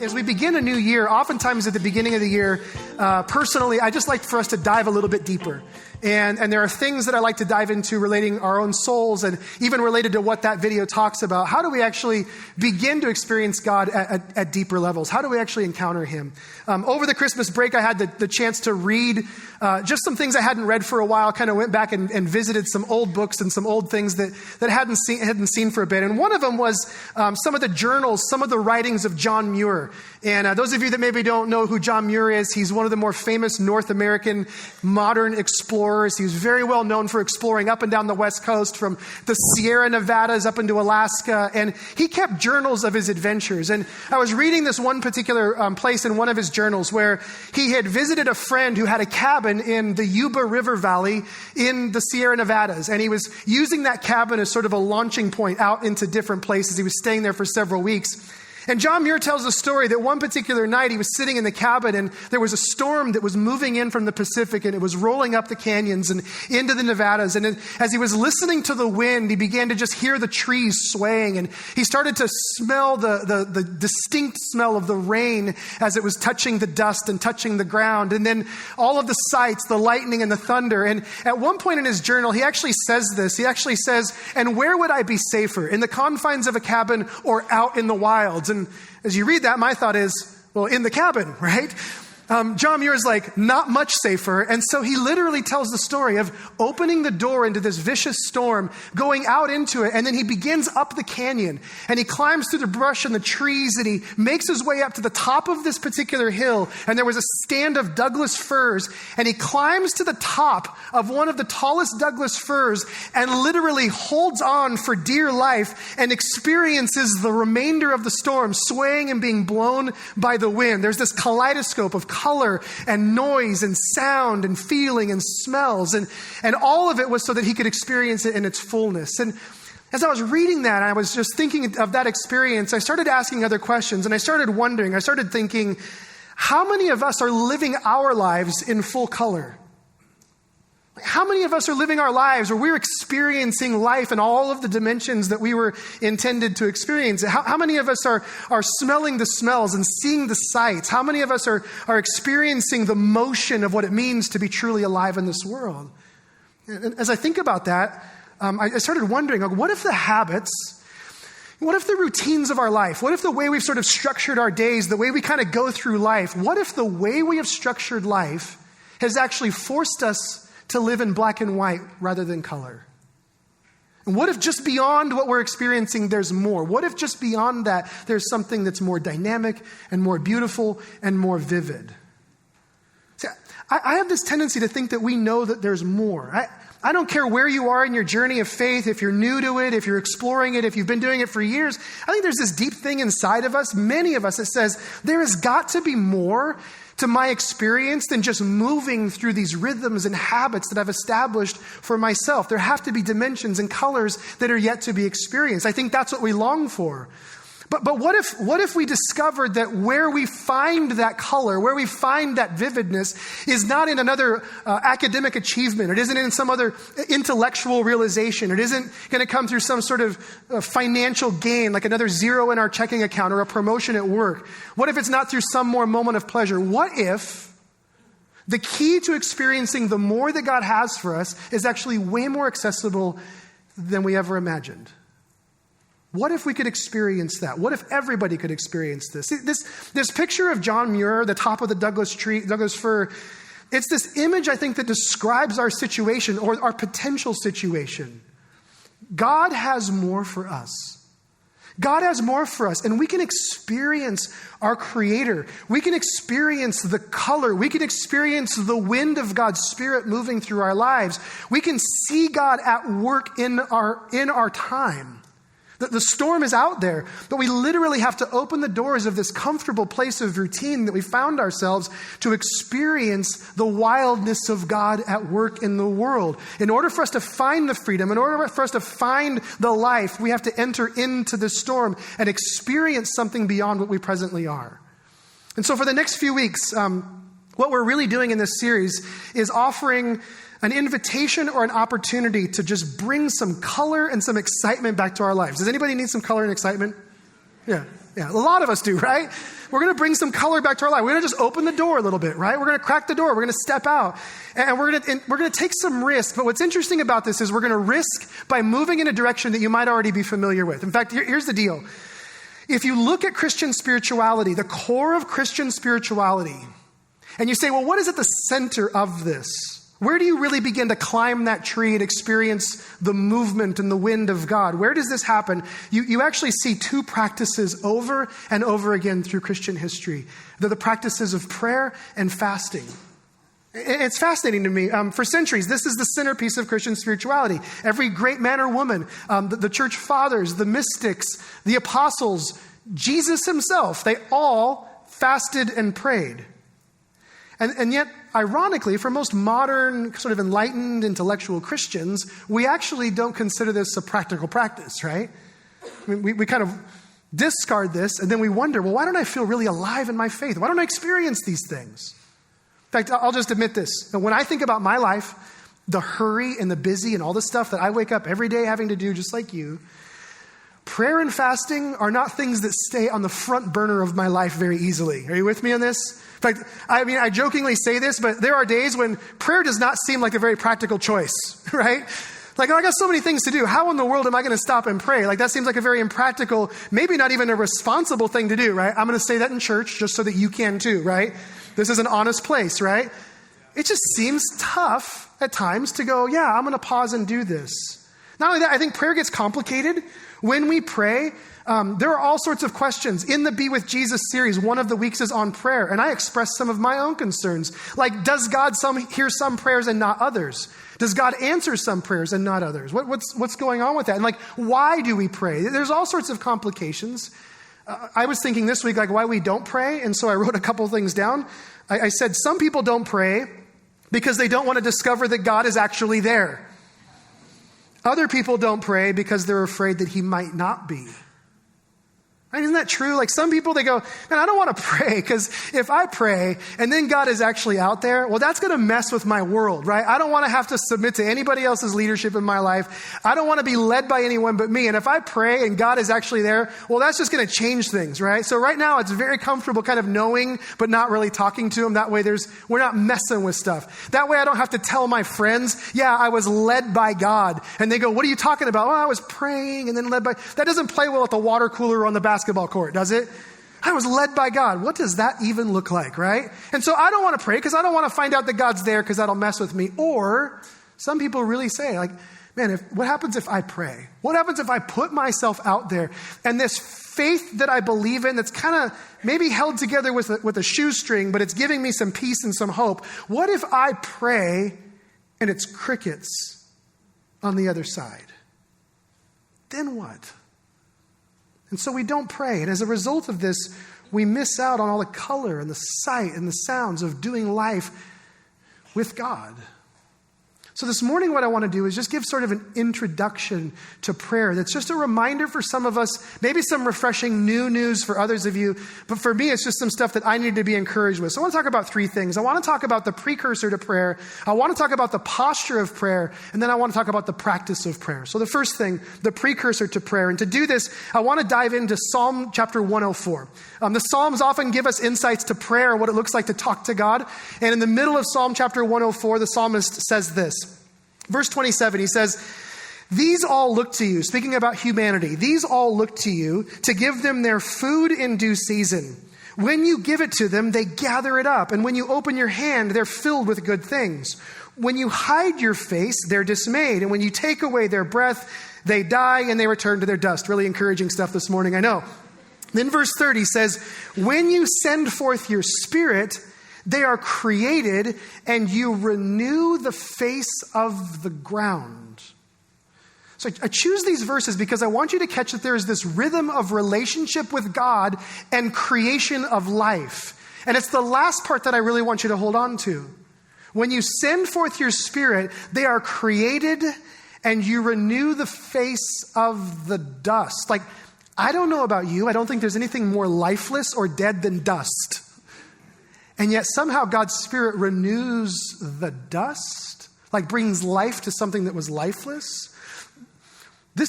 As we begin a new year, oftentimes at the beginning of the year, personally, I just like for us to dive a little bit deeper. And there are things that I like to dive into relating our own souls and even related to what that video talks about. How do we actually begin to experience God at deeper levels? How do we actually encounter Him? Over the Christmas break, I had the chance to read just some things I hadn't read for a while, kind of went back and visited some old books and some old things that hadn't seen for a bit. And one of them was some of the journals, some of the writings of John Muir. And those of you that maybe don't know who John Muir is, he's one of the more famous North American modern explorers. He was very well known for exploring up and down the West Coast from the Sierra Nevadas up into Alaska. And he kept journals of his adventures. And I was reading this one particular place in one of his journals where he had visited a friend who had a cabin in the Yuba River Valley in the Sierra Nevadas. And he was using that cabin as sort of a launching point out into different places. He was staying there for several weeks. And John Muir tells a story that one particular night he was sitting in the cabin and there was a storm that was moving in from the Pacific and it was rolling up the canyons and into the Nevadas. And as he was listening to the wind, he began to just hear the trees swaying and he started to smell the distinct smell of the rain as it was touching the dust and touching the ground. And then all of the sights, the lightning and the thunder. And at one point in his journal, he actually says this. He actually says, "And where would I be safer, in the confines of a cabin or out in the wilds?" And as you read that, my thought is, well, in the cabin, right? John Muir is like, not much safer. And so he literally tells the story of opening the door into this vicious storm, going out into it, and then he begins up the canyon. And he climbs through the brush and the trees, and he makes his way up to the top of this particular hill. And there was a stand of Douglas firs. And he climbs to the top of one of the tallest Douglas firs and literally holds on for dear life and experiences the remainder of the storm, swaying and being blown by the wind. There's this kaleidoscope of color and noise and sound and feeling and smells. And all of it was so that he could experience it in its fullness. And as I was reading that, I was just thinking of that experience. I started asking other questions and I started wondering, I started thinking, how many of us are living our lives in full color? How many of us are living our lives where we're experiencing life in all of the dimensions that we were intended to experience? How many of us are smelling the smells and seeing the sights? How many of us are experiencing the motion of what it means to be truly alive in this world? And as I think about that, I started wondering, what if the habits, what if the routines of our life, what if the way we've sort of structured our days, the way we kind of go through life, what if the way we have structured life has actually forced us to live in black and white rather than color? And what if just beyond what we're experiencing, there's more? What if just beyond that, there's something that's more dynamic and more beautiful and more vivid? See, I have this tendency to think that we know that there's more. I don't care where you are in your journey of faith, if you're new to it, if you're exploring it, if you've been doing it for years. I think there's this deep thing inside of us, many of us, that says there has got to be more to my experience than just moving through these rhythms and habits that I've established for myself. There have to be dimensions and colors that are yet to be experienced. I think that's what we long for. But what if we discovered that where we find that color, where we find that vividness is not in another academic achievement. It isn't in some other intellectual realization. It isn't going to come through some sort of financial gain, like another zero in our checking account or a promotion at work. What if it's not through some more moment of pleasure? What if the key to experiencing the more that God has for us is actually way more accessible than we ever imagined? What if we could experience that? What if everybody could experience this? See, this picture of John Muir, the top of the Douglas fir, it's this image, I think, that describes our situation or our potential situation. God has more for us. God has more for us, and we can experience our Creator. We can experience the color. We can experience the wind of God's Spirit moving through our lives. We can see God at work in our time. The storm is out there, but we literally have to open the doors of this comfortable place of routine that we found ourselves to experience the wildness of God at work in the world. In order for us to find the freedom, in order for us to find the life, we have to enter into the storm and experience something beyond what we presently are. And so for the next few weeks, what we're really doing in this series is offering an invitation or an opportunity to just bring some color and some excitement back to our lives. Does anybody need some color and excitement? Yeah. A lot of us do, right? We're going to bring some color back to our life. We're going to just open the door a little bit, right? We're going to crack the door. We're going to step out, and we're going to take some risk. But what's interesting about this is we're going to risk by moving in a direction that you might already be familiar with. In fact, here's the deal. If you look at Christian spirituality, the core of Christian spirituality, and you say, well, what is at the center of this? Where do you really begin to climb that tree and experience the movement and the wind of God? Where does this happen? You actually see two practices over and over again through Christian history. They're the practices of prayer and fasting. It's fascinating to me. For centuries, this is the centerpiece of Christian spirituality. Every great man or woman, the church fathers, the mystics, the apostles, Jesus himself, they all fasted and prayed. And yet, ironically, for most modern, sort of enlightened, intellectual Christians, we actually don't consider this a practical practice, right? I mean, we kind of discard this, and then we wonder, well, why don't I feel really alive in my faith? Why don't I experience these things? In fact, I'll just admit this. When I think about my life, the hurry and the busy and all the stuff that I wake up every day having to do just like you, prayer and fasting are not things that stay on the front burner of my life very easily. Are you with me on this? In fact, I jokingly say this, but there are days when prayer does not seem like a very practical choice, right? Like, I got so many things to do. How in the world am I going to stop and pray? Like, that seems like a very impractical, maybe not even a responsible thing to do, right? I'm going to say that in church just so that you can too, right? This is an honest place, right? It just seems tough at times to go, yeah, I'm going to pause and do this. Not only that, I think prayer gets complicated. When we pray, there are all sorts of questions. In the Be With Jesus series, one of the weeks is on prayer, and I expressed some of my own concerns. Like, does God hear some prayers and not others? Does God answer some prayers and not others? What's going on with that? And like, why do we pray? There's all sorts of complications. I was thinking this week, like, why we don't pray, and so I wrote a couple things down. I said, some people don't pray because they don't want to discover that God is actually there. Other people don't pray because they're afraid that he might not be. Right? Isn't that true? Like, some people, they go, man, I don't want to pray because if I pray and then God is actually out there, well, that's going to mess with my world, right? I don't want to have to submit to anybody else's leadership in my life. I don't want to be led by anyone but me. And if I pray and God is actually there, well, that's just going to change things, right? So right now it's very comfortable kind of knowing, but not really talking to him. That way we're not messing with stuff. That way I don't have to tell my friends, yeah, I was led by God. And they go, what are you talking about? Oh, I was praying and then led by. That doesn't play well at the water cooler or on the basketball court, does it? I was led by God. What does that even look like, right? And so I don't want to pray because I don't want to find out that God's there because that'll mess with me. Or some people really say, like, man, what happens if I pray? What happens if I put myself out there and this faith that I believe in that's kind of maybe held together with a shoestring, but it's giving me some peace and some hope. What if I pray and it's crickets on the other side? Then what? And so we don't pray. And as a result of this, we miss out on all the color and the sight and the sounds of doing life with God. So this morning, what I want to do is just give sort of an introduction to prayer. That's just a reminder for some of us, maybe some refreshing new news for others of you. But for me, it's just some stuff that I need to be encouraged with. So I want to talk about three things. I want to talk about the precursor to prayer. I want to talk about the posture of prayer. And then I want to talk about the practice of prayer. So the first thing, the precursor to prayer. And to do this, I want to dive into Psalm chapter 104. The Psalms often give us insights to prayer, what it looks like to talk to God. And in the middle of Psalm chapter 104, the psalmist says this. Verse 27, he says, these all look to you, speaking about humanity, these all look to you to give them their food in due season. When you give it to them, they gather it up. And when you open your hand, they're filled with good things. When you hide your face, they're dismayed. And when you take away their breath, they die and they return to their dust. Really encouraging stuff this morning, I know. Then verse 30 says, when you send forth your spirit, they are created, and you renew the face of the ground. So I choose these verses because I want you to catch that there is this rhythm of relationship with God and creation of life. And it's the last part that I really want you to hold on to. When you send forth your spirit, they are created, and you renew the face of the dust. Like, I don't know about you. I don't think there's anything more lifeless or dead than dust. And yet somehow God's Spirit renews the dust. like brings life to something that was lifeless.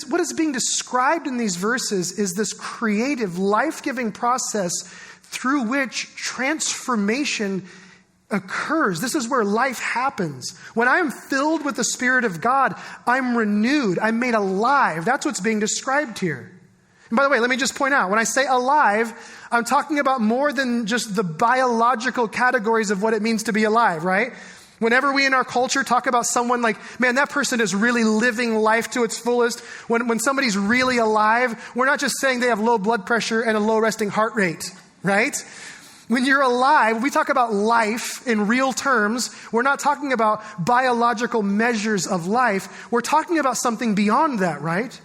What is being described in these verses is this creative, life-giving process through which transformation occurs. This is where life happens. When I am filled with the Spirit of God, I'm renewed. I'm made alive. That's what's being described here. And by the way, let me just point out, when I say alive, I'm talking about more than just the biological categories of what it means to be alive, right? Whenever we in our culture talk about someone like, man, that person is really living life to its fullest. When somebody's really alive, we're not just saying they have low blood pressure and a low resting heart rate, right? When you're alive, when we talk about life in real terms, we're not talking about biological measures of life. We're talking about something beyond that, right?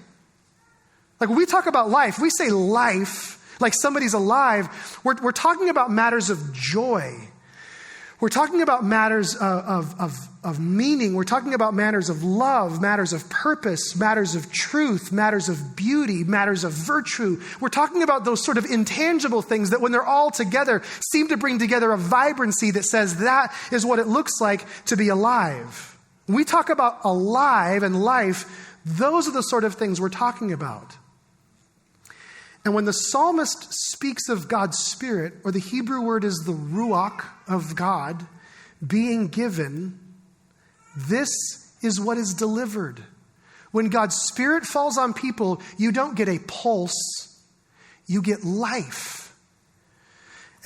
Like when we talk about life, we say life, like somebody's alive, we're talking about matters of joy. We're talking about matters of meaning. We're talking about matters of love, matters of purpose, matters of truth, matters of beauty, matters of virtue. We're talking about those sort of intangible things that when they're all together seem to bring together a vibrancy that says that is what it looks like to be alive. When we talk about alive and life, those are the sort of things we're talking about. And when the psalmist speaks of God's Spirit, or the Hebrew word is the ruach of God being given, this is what is delivered. When God's Spirit falls on people, you don't get a pulse, you get life.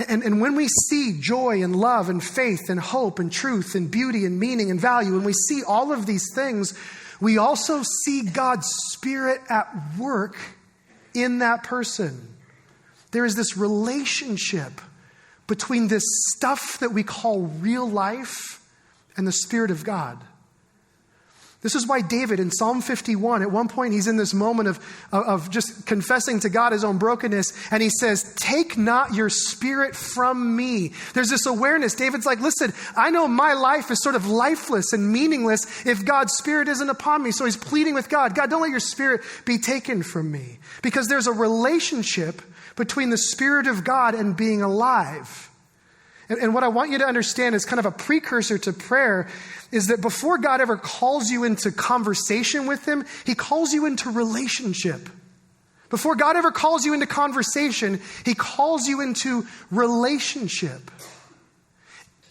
And when we see joy and love and faith and hope and truth and beauty and meaning and value, when we see all of these things, we also see God's Spirit at work in that person. There is this relationship between this stuff that we call real life and the Spirit of God. This is why David in Psalm 51, at one point he's in this moment of just confessing to God his own brokenness, and he says, "Take not your Spirit from me." There's this awareness. David's like, listen, I know my life is sort of lifeless and meaningless if God's Spirit isn't upon me. So he's pleading with God, God, don't let your Spirit be taken from me. Because there's a relationship between the Spirit of God and being alive. And what I want you to understand is kind of a precursor to prayer is that before God ever calls you into conversation with him, he calls you into relationship. Before God ever calls you into conversation, he calls you into relationship.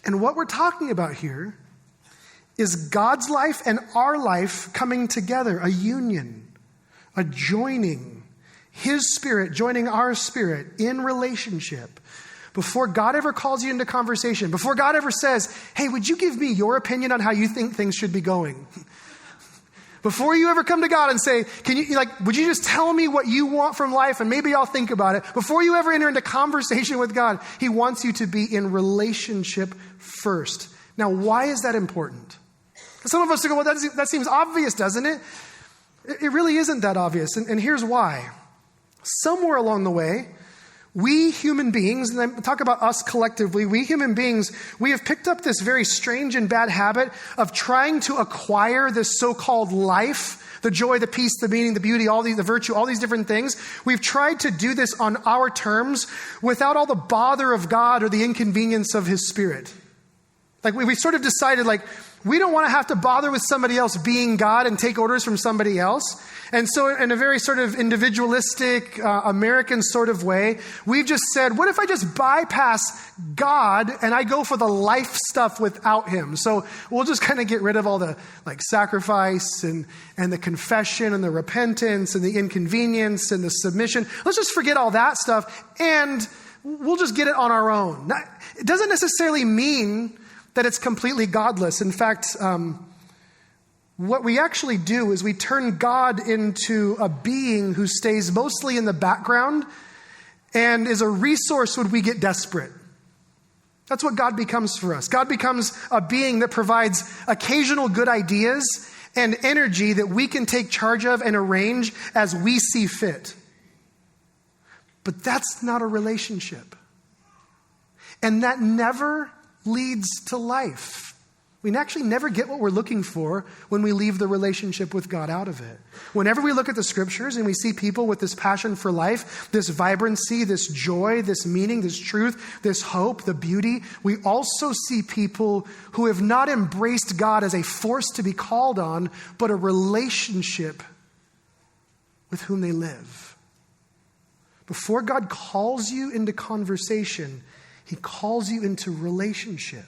And what we're talking about here is God's life and our life coming together, a union, a joining, his Spirit joining our spirit in relationship. Before God ever calls you into conversation, before God ever says, hey, would you give me your opinion on how you think things should be going? Before you ever come to God and say, would you just tell me what you want from life and maybe I'll think about it? Before you ever enter into conversation with God, he wants you to be in relationship first. Now, why is that important? Some of us go, well, that seems obvious, doesn't it? It really isn't that obvious. And here's why. Somewhere along the way, we human beings, and I talk about us collectively, we human beings, we have picked up this very strange and bad habit of trying to acquire this so-called life, the joy, the peace, the meaning, the beauty, the virtue, all these different things. We've tried to do this on our terms without all the bother of God or the inconvenience of his Spirit. Like we sort of decided we don't want to have to bother with somebody else being God and take orders from somebody else. And so in a very sort of individualistic, American sort of way, we've just said, what if I just bypass God and I go for the life stuff without him? So we'll just kind of get rid of all the sacrifice and the confession and the repentance and the inconvenience and the submission. Let's just forget all that stuff and we'll just get it on our own. Now, it doesn't necessarily mean that it's completely godless. In fact, what we actually do is we turn God into a being who stays mostly in the background and is a resource when we get desperate. That's what God becomes for us. God becomes a being that provides occasional good ideas and energy that we can take charge of and arrange as we see fit. But that's not a relationship. And that never leads to life. We actually never get what we're looking for when we leave the relationship with God out of it. Whenever we look at the scriptures and we see people with this passion for life, this vibrancy, this joy, this meaning, this truth, this hope, the beauty, we also see people who have not embraced God as a force to be called on, but a relationship with whom they live. Before God calls you into conversation, he calls you into relationship.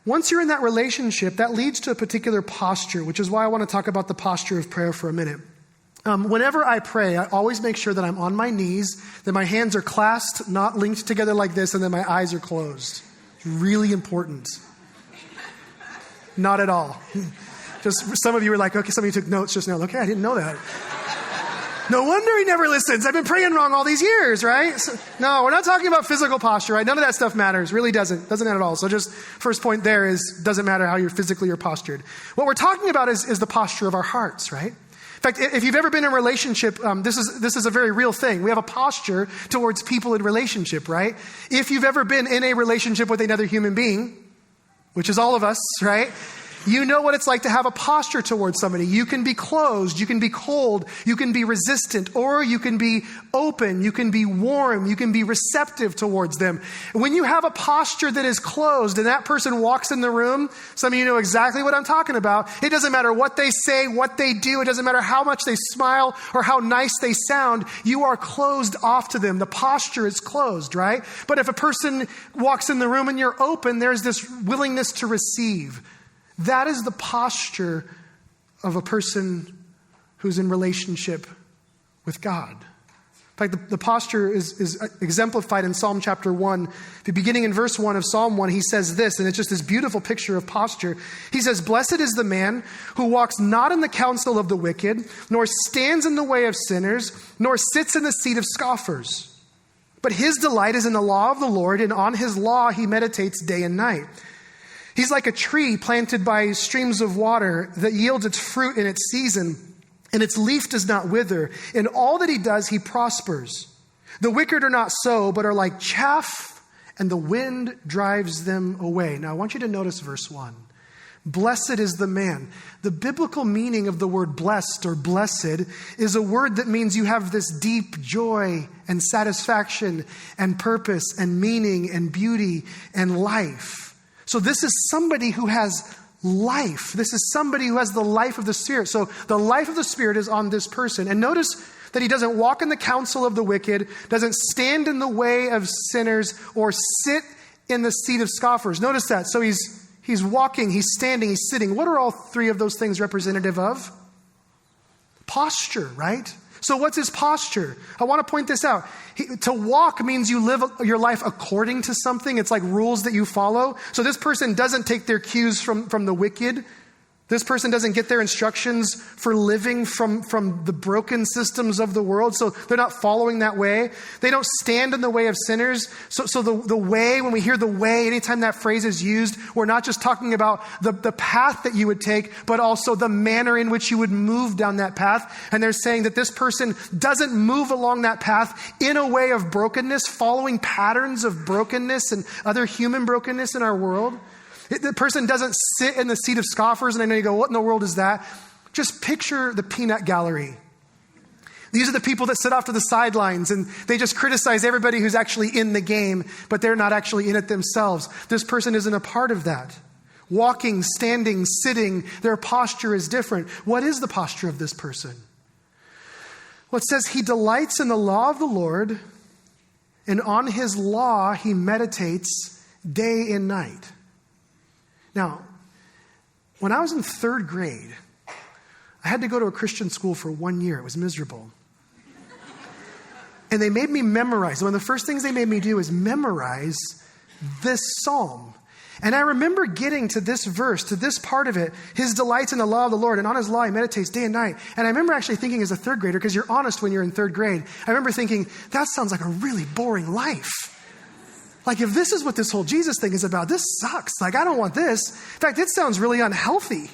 Once you're in that relationship, that leads to a particular posture, which is why I want to talk about the posture of prayer for a minute. Whenever I pray, I always make sure that I'm on my knees, that my hands are clasped, not linked together like this, and that my eyes are closed. It's really important. Not at all. Just some of you were like, okay, some of you took notes just now. Okay, I didn't know that. No wonder he never listens. I've been praying wrong all these years, right? So, no, we're not talking about physical posture, right? None of that stuff matters. Really doesn't. Doesn't at all. So just first point there is, doesn't matter how you're physically or postured. What we're talking about is the posture of our hearts, right? In fact, if you've ever been in a relationship, this is a very real thing. We have a posture towards people in relationship, right? If you've ever been in a relationship with another human being, which is all of us, right? You know what it's like to have a posture towards somebody. You can be closed, you can be cold, you can be resistant, or you can be open, you can be warm, you can be receptive towards them. When you have a posture that is closed and that person walks in the room, some of you know exactly what I'm talking about. It doesn't matter what they say, what they do. It doesn't matter how much they smile or how nice they sound. You are closed off to them. The posture is closed, right? But if a person walks in the room and you're open, there's this willingness to receive. That is the posture of a person who's in relationship with God. In fact, the posture is exemplified in Psalm chapter 1. Beginning in verse 1 of Psalm 1, he says this, and it's just this beautiful picture of posture. He says, "Blessed is the man who walks not in the counsel of the wicked, nor stands in the way of sinners, nor sits in the seat of scoffers. But his delight is in the law of the Lord, and on his law he meditates day and night. He's like a tree planted by streams of water that yields its fruit in its season, and its leaf does not wither. In all that he does, he prospers. The wicked are not so, but are like chaff, and the wind drives them away." Now, I want you to notice verse 1. Blessed is the man. The biblical meaning of the word blessed or blessed is a word that means you have this deep joy and satisfaction and purpose and meaning and beauty and life. So this is somebody who has life. This is somebody who has the life of the Spirit. So the life of the Spirit is on this person. And notice that he doesn't walk in the counsel of the wicked, doesn't stand in the way of sinners, or sit in the seat of scoffers. Notice that. So he's walking, he's standing, he's sitting. What are all three of those things representative of? Posture, right? So what's his posture? I want to point this out. To walk means you live your life according to something. It's like rules that you follow. So this person doesn't take their cues from the wicked. This person doesn't get their instructions for living from the broken systems of the world. So they're not following that way. They don't stand in the way of sinners. So the way, when we hear the way, anytime that phrase is used, we're not just talking about the path that you would take, but also the manner in which you would move down that path. And they're saying that this person doesn't move along that path in a way of brokenness, following patterns of brokenness and other human brokenness in our world. The person doesn't sit in the seat of scoffers, and I know you go, what in the world is that? Just picture the peanut gallery. These are the people that sit off to the sidelines, and they just criticize everybody who's actually in the game, but they're not actually in it themselves. This person isn't a part of that. Walking, standing, sitting, their posture is different. What is the posture of this person? Well, it says he delights in the law of the Lord, and on his law he meditates day and night. Now, when I was in third grade, I had to go to a Christian school for 1 year. It was miserable. And they made me memorize. One of the first things they made me do is memorize this psalm. And I remember getting to this verse, to this part of it, his delights in the law of the Lord, and on his law he meditates day and night. And I remember actually thinking as a third grader, because you're honest when you're in third grade, I remember thinking, that sounds like a really boring life. Like, if this is what this whole Jesus thing is about, this sucks. Like, I don't want this. In fact, it sounds really unhealthy.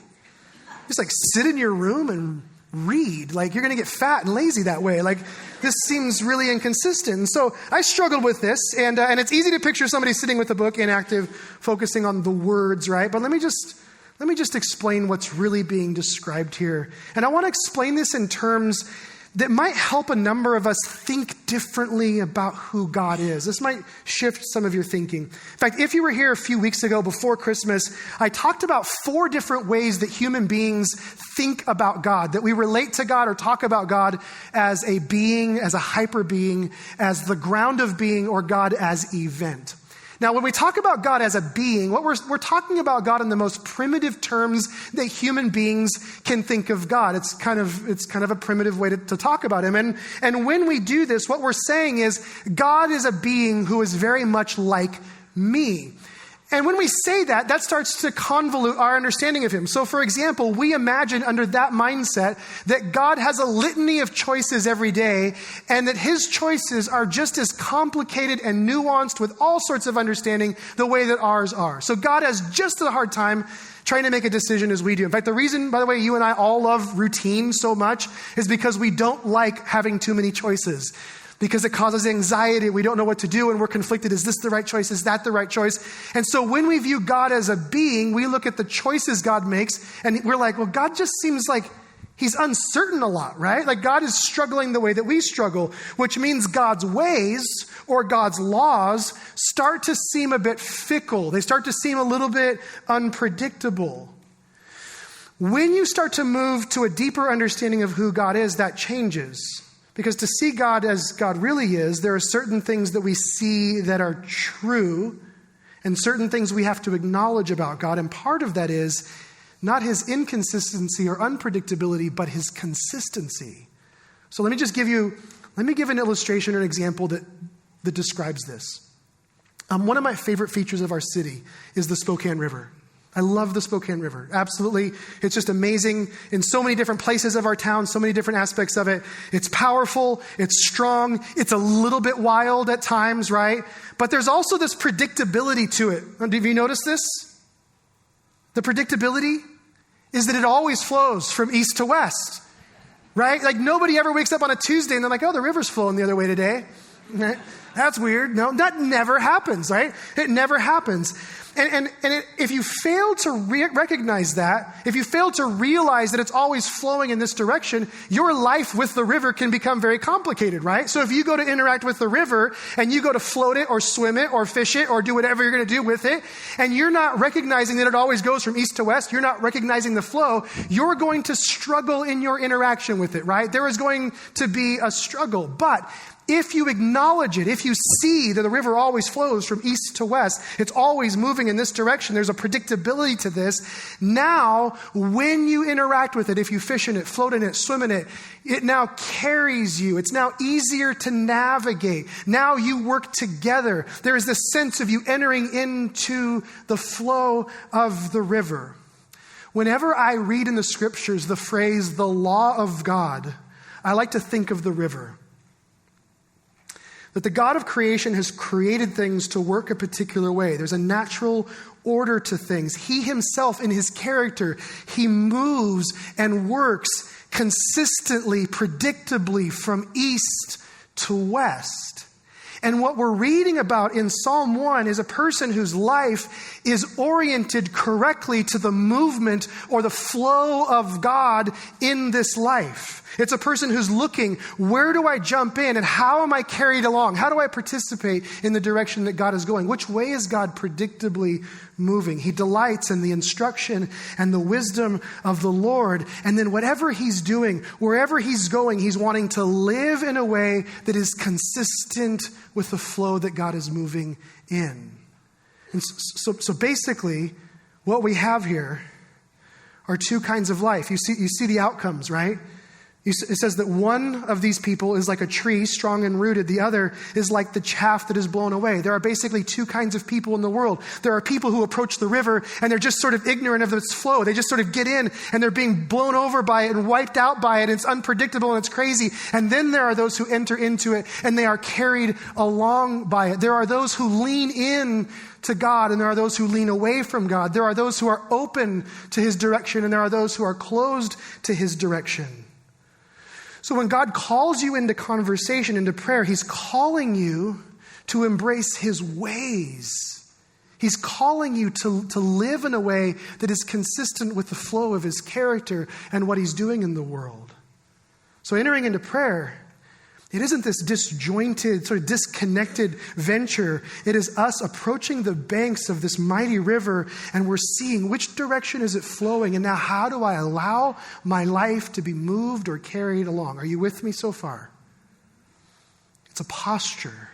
Just like sit in your room and read. Like, you're going to get fat and lazy that way. Like, this seems really inconsistent. And so I struggled with this, and it's easy to picture somebody sitting with a book, inactive, focusing on the words, right? But let me just explain what's really being described here. And I want to explain this in terms that might help a number of us think differently about who God is. This might shift some of your thinking. In fact, if you were here a few weeks ago before Christmas, I talked about 4 different ways that human beings think about God, that we relate to God or talk about God as a being, as a hyper being, as the ground of being, or God as event. Now, when we talk about God as a being, what we're talking about God in the most primitive terms that human beings can think of God. It's kind of a primitive way to talk about him. And when we do this, what we're saying is God is a being who is very much like me. And when we say that, that starts to convolute our understanding of him. So, for example, we imagine under that mindset that God has a litany of choices every day, and that his choices are just as complicated and nuanced with all sorts of understanding the way that ours are. So God has just as hard time trying to make a decision as we do. In fact, the reason, by the way, you and I all love routine so much is because we don't like having too many choices. Because it causes anxiety. We don't know what to do and we're conflicted. Is this the right choice? Is that the right choice? And so when we view God as a being, we look at the choices God makes and we're like, well, God just seems like he's uncertain a lot, right? Like God is struggling the way that we struggle, which means God's ways or God's laws start to seem a bit fickle. They start to seem a little bit unpredictable. When you start to move to a deeper understanding of who God is, that changes. Because to see God as God really is, there are certain things that we see that are true and certain things we have to acknowledge about God. And part of that is not his inconsistency or unpredictability, but his consistency. So let me give an illustration or an example that describes this. One of my favorite features of our city is the Spokane River. I love the Spokane River. Absolutely. It's just amazing in so many different places of our town, so many different aspects of it. It's powerful. It's strong. It's a little bit wild at times, right? But there's also this predictability to it. Have you noticed this? The predictability is that it always flows from east to west, right? Like nobody ever wakes up on a Tuesday and they're like, oh, the river's flowing the other way today. That's weird. No, that never happens, right? It never happens. And if you fail to recognize that, if you fail to realize that it's always flowing in this direction, your life with the river can become very complicated, right? So if you go to interact with the river and you go to float it or swim it or fish it or do whatever you're going to do with it, and you're not recognizing that it always goes from east to west, you're not recognizing the flow, you're going to struggle in your interaction with it, right? There is going to be a struggle. But if you acknowledge it, if you see that the river always flows from east to west, it's always moving in this direction, there's a predictability to this. Now, when you interact with it, if you fish in it, float in it, swim in it, it now carries you. It's now easier to navigate. Now you work together. There is this sense of you entering into the flow of the river. Whenever I read in the scriptures the phrase, the law of God, I like to think of the river. That the God of creation has created things to work a particular way. There's a natural order to things. He himself, in his character, he moves and works consistently, predictably from east to west. And what we're reading about in Psalm 1 is a person whose life is oriented correctly to the movement or the flow of God in this life. It's a person who's looking, where do I jump in and how am I carried along? How do I participate in the direction that God is going? Which way is God predictably moving? He delights in the instruction and the wisdom of the Lord. And then whatever he's doing, wherever he's going, he's wanting to live in a way that is consistent with the flow that God is moving in. And so basically, what we have here are two kinds of life. You see the outcomes, right? It says that one of these people is like a tree, strong and rooted. The other is like the chaff that is blown away. There are basically two kinds of people in the world. There are people who approach the river and they're just sort of ignorant of its flow. They just sort of get in and they're being blown over by it and wiped out by it. It's unpredictable and it's crazy. And then there are those who enter into it and they are carried along by it. There are those who lean in to God and there are those who lean away from God. There are those who are open to his direction and there are those who are closed to his direction. So when God calls you into conversation, into prayer, he's calling you to embrace his ways. He's calling you to live in a way that is consistent with the flow of his character and what he's doing in the world. So entering into prayer, it isn't this disjointed, sort of disconnected venture. It is us approaching the banks of this mighty river, and we're seeing which direction is it flowing, and now how do I allow my life to be moved or carried along? Are you with me so far? It's a posture.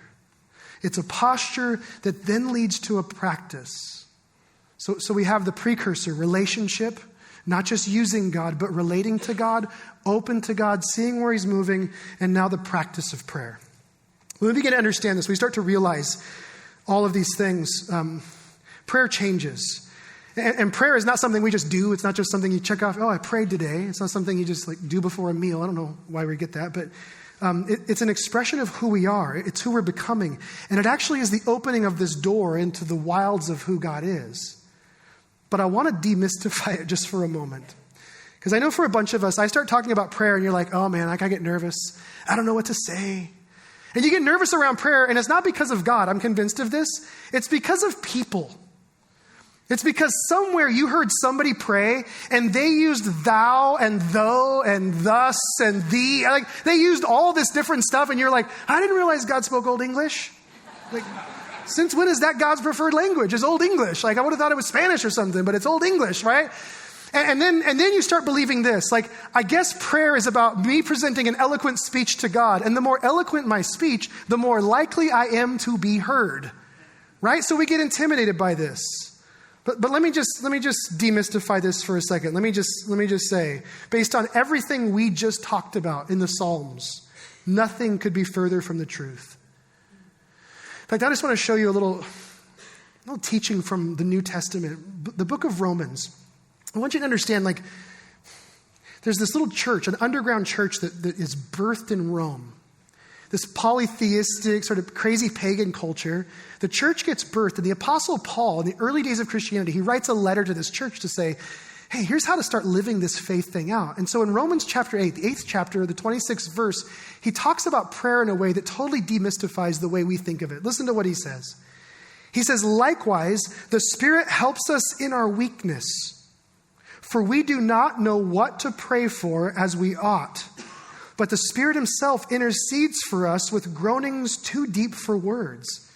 It's a posture that then leads to a practice. So we have the precursor, relationship, not just using God, but relating to God, open to God, seeing where he's moving, and now the practice of prayer. When we begin to understand this, we start to realize all of these things. Prayer changes. And prayer is not something we just do. It's not just something you check off, I prayed today. It's not something you just do before a meal. I don't know why we get that, but it's an expression of who we are. It's who we're becoming. And it actually is the opening of this door into the wilds of who God is. But I want to demystify it just for a moment. Because I know for a bunch of us, I start talking about prayer and you're like, oh man, I get nervous. I don't know what to say. And you get nervous around prayer, and it's not because of God. I'm convinced of this. It's because of people. It's because somewhere you heard somebody pray and they used thou and though and thus and thee. They used all this different stuff, and you're like, I didn't realize God spoke Old English. Since when is that God's preferred language? Is Old English? I would have thought it was Spanish or something, but it's Old English, right? And then you start believing this. I guess prayer is about me presenting an eloquent speech to God. And the more eloquent my speech, the more likely I am to be heard, right? So we get intimidated by this. But let me just demystify this for a second. Let me just say, based on everything we just talked about in the Psalms, nothing could be further from the truth. In fact, I just want to show you a little teaching from the New Testament, the book of Romans. I want you to understand, there's this little church, an underground church that is birthed in Rome. This polytheistic, sort of crazy pagan culture. The church gets birthed, and the Apostle Paul, in the early days of Christianity, he writes a letter to this church to say, hey, here's how to start living this faith thing out. And so in Romans chapter 8, the 8th chapter, the 26th verse, he talks about prayer in a way that totally demystifies the way we think of it. Listen to what he says. He says, likewise, the Spirit helps us in our weakness, for we do not know what to pray for as we ought. But the Spirit himself intercedes for us with groanings too deep for words.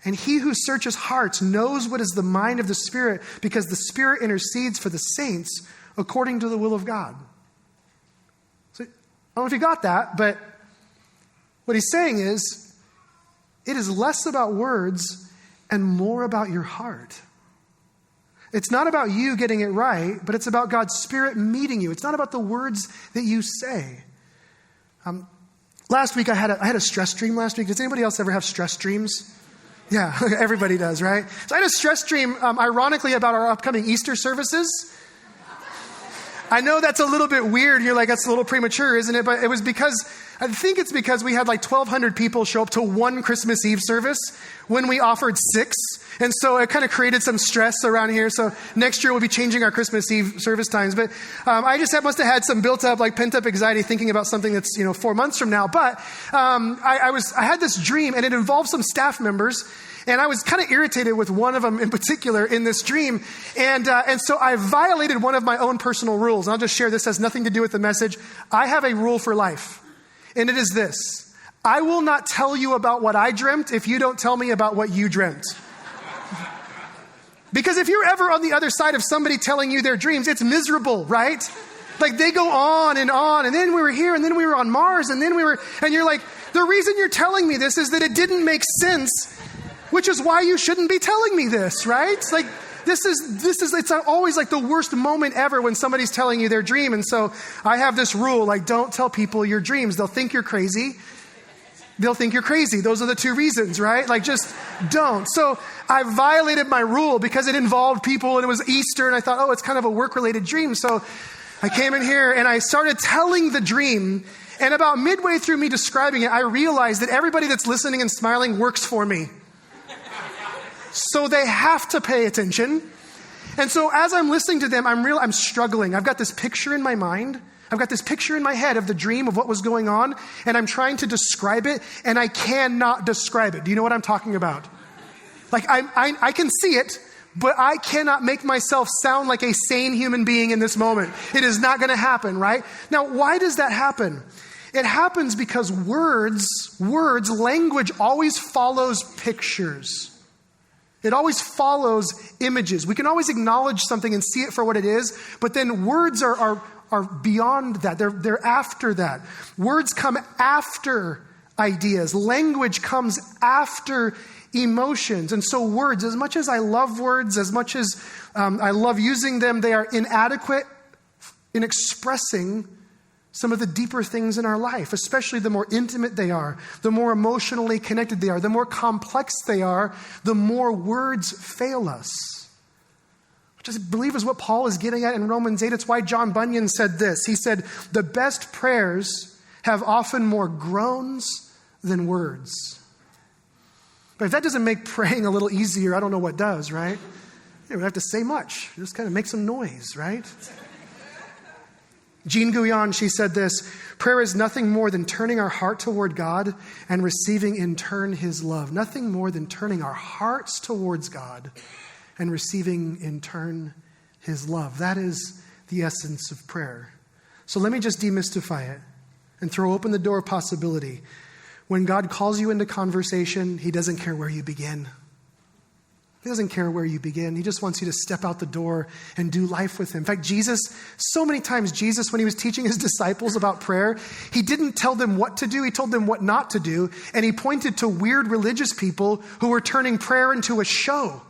And he who searches hearts knows what is the mind of the Spirit, because the Spirit intercedes for the saints according to the will of God. So I don't know if you got that, but what he's saying is, it is less about words and more about your heart. It's not about you getting it right, but it's about God's Spirit meeting you. It's not about the words that you say. Last week I had a stress dream last week. Does anybody else ever have stress dreams? Yeah, everybody does, right? So I had a stress dream, ironically, about our upcoming Easter services. I know that's a little bit weird. You're like, that's a little premature, isn't it? But it was I think it's because we had 1,200 people show up to one Christmas Eve service when we offered 6. And so it kind of created some stress around here. So next year we'll be changing our Christmas Eve service times. But I just must have had some built up, pent up anxiety thinking about something that's, 4 months from now. But I had this dream, and it involved some staff members. And I was kind of irritated with one of them in particular in this dream. And so I violated one of my own personal rules. And I'll just share this. Has nothing to do with the message. I have a rule for life. And it is this. I will not tell you about what I dreamt if you don't tell me about what you dreamt. Because if you're ever on the other side of somebody telling you their dreams, it's miserable, right? They go on, and then we were here, and then we were on Mars, and you're like, the reason you're telling me this is that it didn't make sense, which is why you shouldn't be telling me this, right? It's always the worst moment ever when somebody's telling you their dream. And so I have this rule, don't tell people your dreams. They'll think you're crazy. Those are the two reasons, right? Just don't. So I violated my rule because it involved people, and it was Easter, and I thought, it's kind of a work-related dream. So I came in here and I started telling the dream, and about midway through me describing it, I realized that everybody that's listening and smiling works for me. So they have to pay attention. And so as I'm listening to them, I'm struggling. I've got this picture in my mind I've got this picture in my head of the dream of what was going on, and I'm trying to describe it, and I cannot describe it. Do you know what I'm talking about? Like, I can see it, but I cannot make myself sound like a sane human being in this moment. It is not going to happen, right? Now, why does that happen? It happens because language always follows pictures. It always follows images. We can always acknowledge something and see it for what it is, but then words are beyond that. They're after that. Words come after ideas. Language comes after emotions. And so words, as much as I love words, as much as I love using them, they are inadequate in expressing some of the deeper things in our life, especially the more intimate they are, the more emotionally connected they are, the more complex they are, the more words fail us. Which I believe is what Paul is getting at in Romans 8. It's why John Bunyan said this. He said, the best prayers have often more groans than words. But if that doesn't make praying a little easier, I don't know what does, right? You don't have to say much. Just kind of make some noise, right? Jean Guyon, she said this, prayer is nothing more than turning our heart toward God and receiving in turn his love. Nothing more than turning our hearts towards God and receiving in turn his love. That is the essence of prayer. So let me just demystify it and throw open the door of possibility. When God calls you into conversation, he doesn't care where you begin. He doesn't care where you begin. He just wants you to step out the door and do life with him. In fact, Jesus, so many times Jesus, when he was teaching his disciples about prayer, he didn't tell them what to do. He told them what not to do. And he pointed to weird religious people who were turning prayer into a show.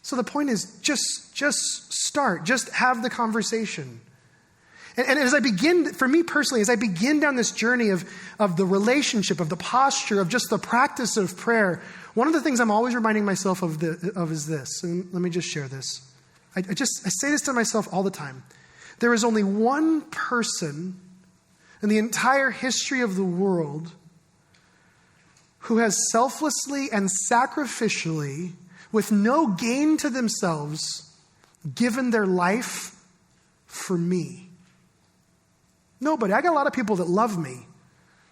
So the point is just start. Just have the conversation. And as I begin, for me personally, as I begin down this journey of the relationship, of the posture, of just the practice of prayer, one of the things I'm always reminding myself of is this. And let me just share this. I say this to myself all the time. There is only one person in the entire history of the world who has selflessly and sacrificially, with no gain to themselves, given their life for me. Nobody. I got a lot of people that love me,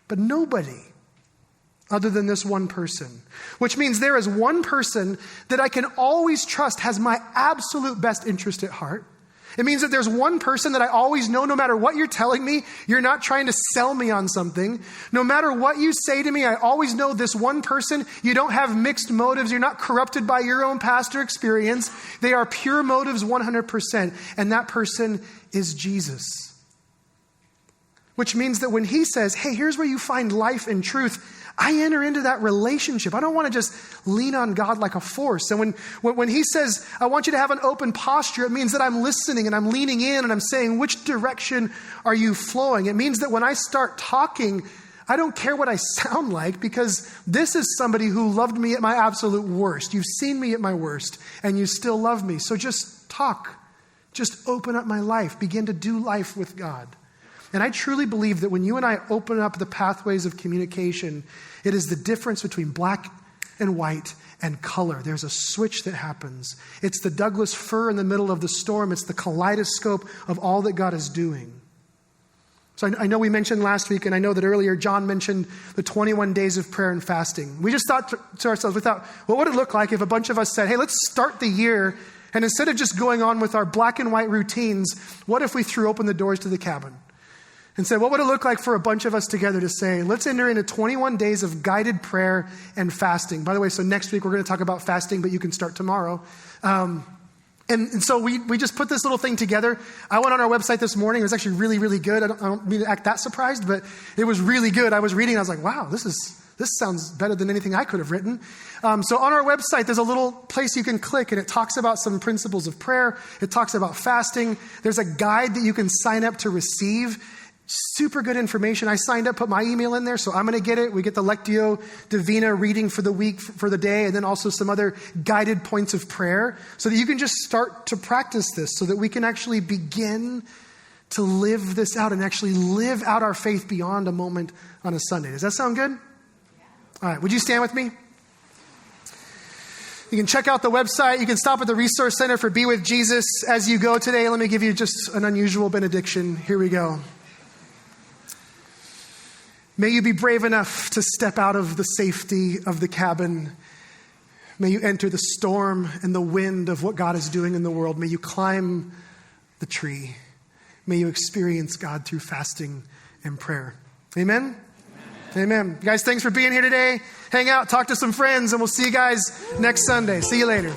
but nobody other than this one person. Which means there is one person that I can always trust has my absolute best interest at heart. It means that there's one person that I always know, no matter what you're telling me, you're not trying to sell me on something. No matter what you say to me, I always know this one person, you don't have mixed motives. You're not corrupted by your own past or experience. They are pure motives 100%. And that person is Jesus. Which means that when he says, hey, here's where you find life and truth, I enter into that relationship. I don't want to just lean on God like a force. And when he says, I want you to have an open posture, it means that I'm listening and I'm leaning in and I'm saying, which direction are you flowing? It means that when I start talking, I don't care what I sound like, because this is somebody who loved me at my absolute worst. You've seen me at my worst and you still love me. So just talk. Just open up my life. Begin to do life with God. And I truly believe that when you and I open up the pathways of communication, it is the difference between black and white and color. There's a switch that happens. It's the Douglas fir in the middle of the storm. It's the kaleidoscope of all that God is doing. So I know we mentioned last week, and I know that earlier John mentioned the 21 days of prayer and fasting. We just thought to ourselves, we thought, what would it look like if a bunch of us said, hey, let's start the year, and instead of just going on with our black and white routines, what if we threw open the doors to the cabin? And said, what would it look like for a bunch of us together to say, let's enter into 21 days of guided prayer and fasting. By the way, so next week we're going to talk about fasting, but you can start tomorrow. And so we just put this little thing together. I went on our website this morning. It was actually really, really good. I don't mean to act that surprised, but it was really good. I was reading, I was like, wow, this sounds better than anything I could have written. So on our website, there's a little place you can click, and it talks about some principles of prayer. It talks about fasting. There's a guide that you can sign up to receive. Super good information. I signed up, put my email in there, so I'm going to get it. We get the Lectio Divina reading for the week, for the day, and then also some other guided points of prayer so that you can just start to practice this so that we can actually begin to live this out and actually live out our faith beyond a moment on a Sunday. Does that sound good? All right. Would you stand with me? You can check out the website. You can stop at the Resource Center for Be With Jesus as you go today. Let me give you just an unusual benediction. Here we go. May you be brave enough to step out of the safety of the cabin. May you enter the storm and the wind of what God is doing in the world. May you climb the tree. May you experience God through fasting and prayer. Amen? Amen. Guys, thanks for being here today. Hang out, talk to some friends, and we'll see you guys next Sunday. See you later.